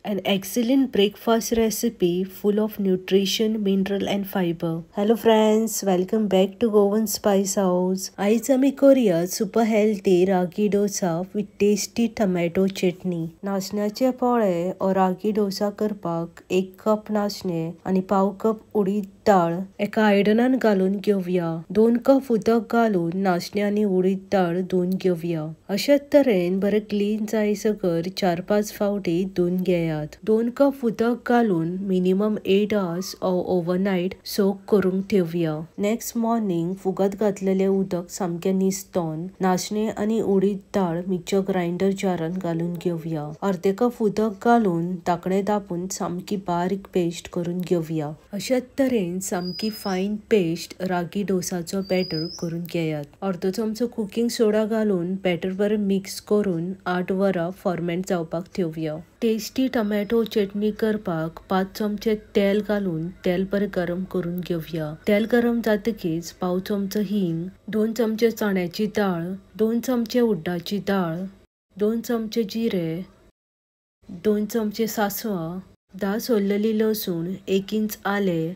an excellent breakfast recipe full of nutrition, mineral and fiber. Hello friends, welcome back to Govan Spice House. आज आमी करूया super healthy ragi dosa with tasty tomato chutney. नाचण्याचे पोळे ओ रागी डोसा करपाक 1 cup नाचणे आणि पाव cup उडीद डाळ एका आयदनान घालून घेवया. 2 कप उदक घालून नाचणे आणि उडीद डाळ धुवन घेवया. अशा तरेन बरे क्लीन जायसकर 4-5 फावटी धुवन घेयात. 2 कप उदक घालून minimum 8 hours or overnight soak करून ठेवया. नेक्स्ट मॉर्निंग फुगत घातलेले उदक सामके निसतोन नाचणे आणि उडीद डाळ मिक्सर ग्राइंडर जारान घालून घेवया. अर्धे कप उदक घालून धाकणे दाबून सामकी बारीक पेस्ट करून घेवया. अशा तरेन सामकी फाइन पेस्ट रागी डोसाचो बॅटर करून घेयात. अर्धो चमचो कुकिंग सोडा घालून बॅटर बरे मिक्स करून 8 वरां फॉर्मेंट जावपाक ठेवया. टेस्टी टोमॅटो चटणी करपाक 5 चमचे तेल घालून तेल बरे गरम करून घेवया. तेल गरम जातकीच पाव चमचो हिंग, 2 चमचे चण्याची डाळ, 2 चमचे उड्डाची डाळ, 2 चमचे जिरे, 2 चमचे सासवा, 10 सोललेली लसूण, 1 इंच आले,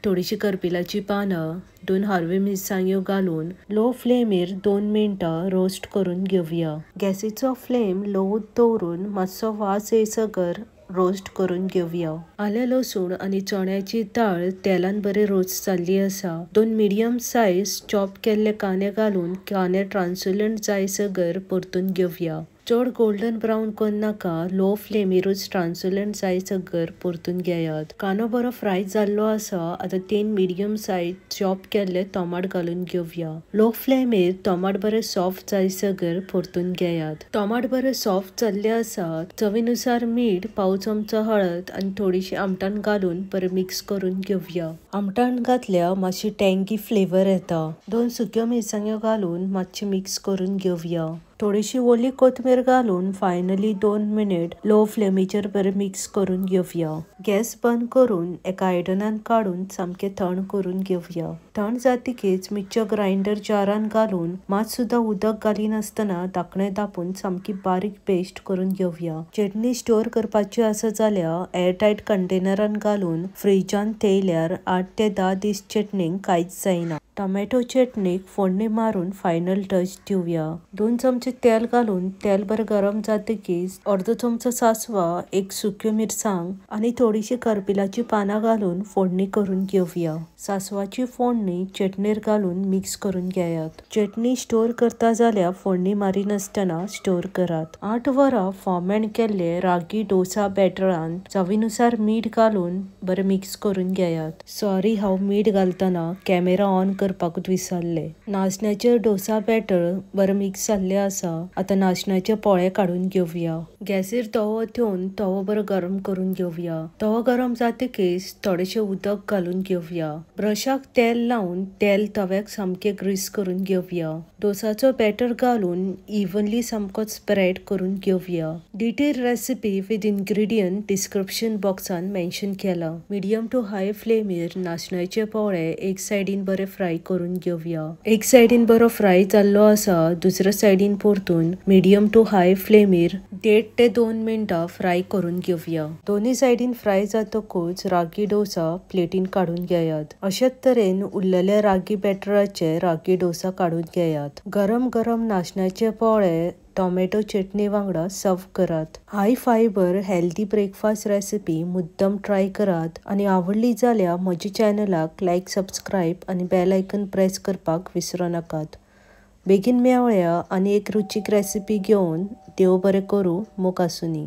थोडीशी करपिलाची पानं, 2 हरवे मिरसांग्यो घालून लो फ्लेमीर 2 मिनटां रोस्ट करून घेवया. गॅसीचो फ्लेम लो दवरून मातसो वास येयसकर रोस्ट करून घेवया. आले लसूण आणि चण्याची डाळ तेलान बरे रोस्ट जाल्ली आसा. 2 मिडियम साइज चॉप केल्ले कांदे घालून कांदे ट्रान्सलंट जायसकर परतून घेवया. चड गोल्डन ब्राउन करून नाका, लो फ्लेमीरूच ट्रान्सलंट जायसकर परतून घेयात. कांदो बरो फ्राय जाल्लो आसा. आता 3 मिडियम साइज चॉप केल्ले टोमाट घालून घेवया. लो फ्लेमीर टोमाट बरे सॉफ्ट जायसकर परतून घेयात. टोमाट बरे सॉफ्ट जाल्ले आसा. चवीनुसार मीठ, पाव चमचो हळद आणि थोडीशी आमटाण घालून बरे मिक्स करून घेवया. आमटाण घातल्या मातशी टँगी फ्लेवर येता. 2 सुक्यो मिरसांग्यो घालून मातशे मिक्स करून घेवया. थोडीशी ओली कोथमीर घालून फायनली 2 मिनिट लो फ्लेमीचेर बरे मिक्स करून घेवया. गॅस बंद करून एका आयदनान काढून सामके थंड करून घेवया. थंड जातकीच मिक्सर ग्राइंडर जारान घालून मात सुद्धा उदक घालिनासतना धाकणे दाबून सामकी बारीक पेस्ट करून घेवया. चटणी स्टोर करपाची आसा जाल्यार एअरटाइट कंटेनरान घालून फ्रिजान थेयल्यार 8 ते 10 दीस चटणीक कांयच जायना. टोमॅटो चटणीक फोडणी मारून फायनल टच दिवया. 2 चमचे तेल घालून तेल बरें गरम जातकीच अर्धो चमचो सासवा, 1 सुक्यो मिरसांग आणि थोडीशी करपिलाची पानां घालून फोडणी करून घेवया. सासवाची फोडणी चटणीर घालून मिक्स करून घेयात. चटणी स्टोर करता जाल्यार फोडणी मारिनासतना स्टोर करात. 8 वरां फॉर्मेंट केल्ले रागी डोसा बॅटरान चवीनुसार मीठ घालून बरें मिक्स करून घेयात. सॉरी, हांव मीठ घालतना कॅमेरा ऑन करपाकूच विसरले. नाचण्याचे डोसा बॅटर बरें मिक्स जाल्ले आसा. आता नाचण्याचे पोळे काढून घेवया. गॅसीर तवो ठेवून तवो बरो गरम करून घेवया. तवो गरम जातकीच थोडेशे उदक घालून घेवया. ब्रशाक तेल लावून तेल तव्याक सामके ग्रीस करून घेवया. डोसाचो बॅटर घालून इवनली सामको स्प्रेड करून घेवया. Detail recipe with ingredient description बॉक्सान मेन्शन केला. मिडियम टू हाय फ्लेमीर नाचण्याचे पोळे एक सायडीन बरे फ्राय करून घेवया. एक सायडीन बरो फ्राय जाल्लो आसा. दुसऱ्या सायडीन परतून मिडियम टू हाय फ्लेमीर 1.5 ते 2 मिनटां फ्राय करून घेवया. दोन्ही सायडीन फ्राय जातकूच रागी डोसा प्लेटीन काढून घेयात. अशा तरेन उरलेले रागी बॅटराचे रागी डोसा काढून घेयात. गरम गरम नाचण्याचे पोळे टोमॅटो चटणी वांगडा सर्व करात. High fibre healthy breakfast recipe मुद्दम ट्राय करात आणि आवडली जाल्यार म्हज्या चॅनलाक लायक, सबस्क्राईब आणि बेल आयकन प्रेस करपाक विसरू नाकात. बेगीन मेळया आनी एक रुचीक रेसिपी घेवन. देव बरें करूं. मोग आसूनी.